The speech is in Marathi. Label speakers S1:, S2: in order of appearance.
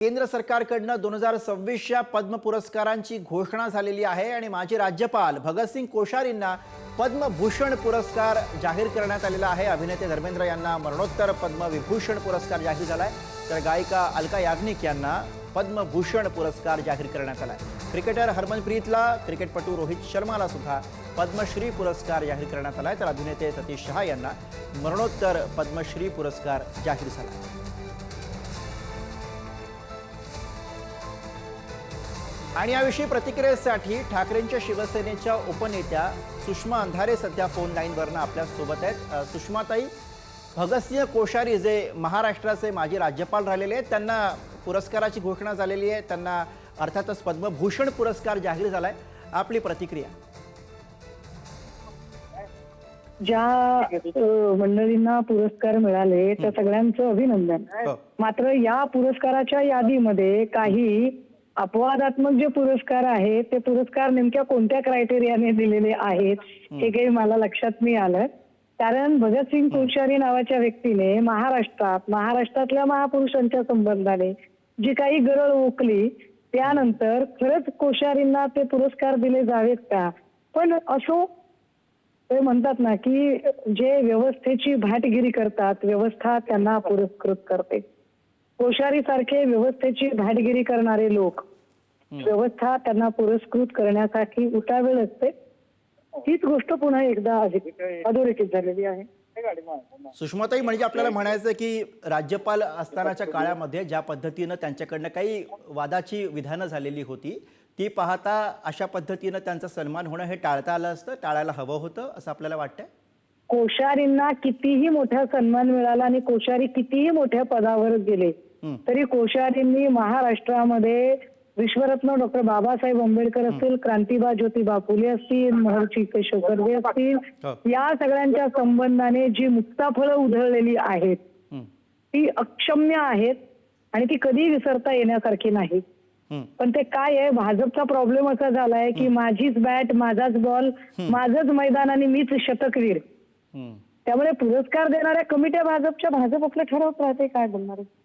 S1: केंद्र सरकारकडनं 2026च्या पद्म पुरस्कारांची घोषणा झालेली आहे आणि माजी राज्यपाल भगतसिंग कोश्यारींना पद्मभूषण पुरस्कार जाहीर करण्यात आलेला आहे। अभिनेते धर्मेंद्र यांना मरणोत्तर पद्मविभूषण पुरस्कार जाहीर झालाय, तर गायिका अलका याग्निक यांना पद्मभूषण पुरस्कार जाहीर करण्यात आलाय। क्रिकेटर हरमनप्रीतला, क्रिकेटपटू रोहित शर्माला सुद्धा पद्मश्री पुरस्कार जाहीर करण्यात आलाय, तर अभिनेते सतीश शहा यांना मरणोत्तर पद्मश्री पुरस्कार जाहीर झाला। आणि याविषयी प्रतिक्रियेसाठी ठाकरेंच्या शिवसेनेच्या उपनेत्या सुषमा अंधारे सध्या फोन लाईनवरनं आपल्या सोबत आहेत। सुषमाताई, भगतसिंग कोश्यारी जे महाराष्ट्राचे माजी राज्यपाल राहिलेले आहेत, त्यांना पुरस्काराची घोषणा झालेली आहे, त्यांना अर्थातच पद्मभूषण पुरस्कार जाहीर झालाय, आपली प्रतिक्रिया?
S2: ज्या मंडळींना पुरस्कार मिळाले त्या सगळ्यांचं अभिनंदन। मात्र या पुरस्काराच्या यादीमध्ये काही अपवादात्मक जे पुरस्कार आहेत ते पुरस्कार नेमक्या कोणत्या क्रायटेरियाने दिलेले आहेत हे काही मला लक्षात नाही आलं। कारण भगतसिंग कोश्यारी नावाच्या व्यक्तीने महाराष्ट्रातल्या महापुरुषांच्या संबंधाने जी काही गरळ ओकली, त्यानंतर खरंच कोश्यारींना ते पुरस्कार दिले जावेत का? पण असो, ते म्हणतात ना की जे व्यवस्थेची भाटगिरी करतात व्यवस्था त्यांना पुरस्कृत करते। कोश्यारी सारखे व्यवस्थेची भाटगिरी करणारे लोक व्यवस्था त्यांना पुरस्कृत करण्यासाठी उतावीळ असते। हीच गोष्ट पुन्हा एकदा अधोरेखित झालेली आहे।
S1: सुषमाताई, म्हणजे आपल्याला म्हणायचं की राज्यपाल असतानाच्या काळामध्ये ज्या पद्धतीनं त्यांच्याकडनं काही वादाची विधानं झालेली होती, ती पाहता अशा पद्धतीनं त्यांचा सन्मान होणं हे टाळता आलं असतं, टाळायला हवं होतं असं आपल्याला वाटतंय?
S2: कोश्यारींना कितीही मोठा सन्मान मिळाला आणि कोश्यारी कितीही मोठ्या पदावर गेले तरी कोश्यारींनी महाराष्ट्रामध्ये विश्वरत्न डॉक्टर बाबासाहेब आंबेडकर असतील, क्रांतिबा ज्योतिबा फुले असतील, महर्षी केशव कर्वे असतील, या सगळ्यांच्या संबंधाने जी मुक्ताफळं उधळलेली आहेत ती अक्षम्य आहेत आणि ती कधी विसरता येण्यासारखी नाही। पण ते काय आहे, भाजपचा प्रॉब्लेम असा झालाय की माझीच बॅट, माझाच बॉल, माझंच मैदान आणि मीच शतकवीर। त्यामुळे पुरस्कार देणाऱ्या कमिट्या भाजप आपलं ठरवत राहते, काय बोलणार आहे।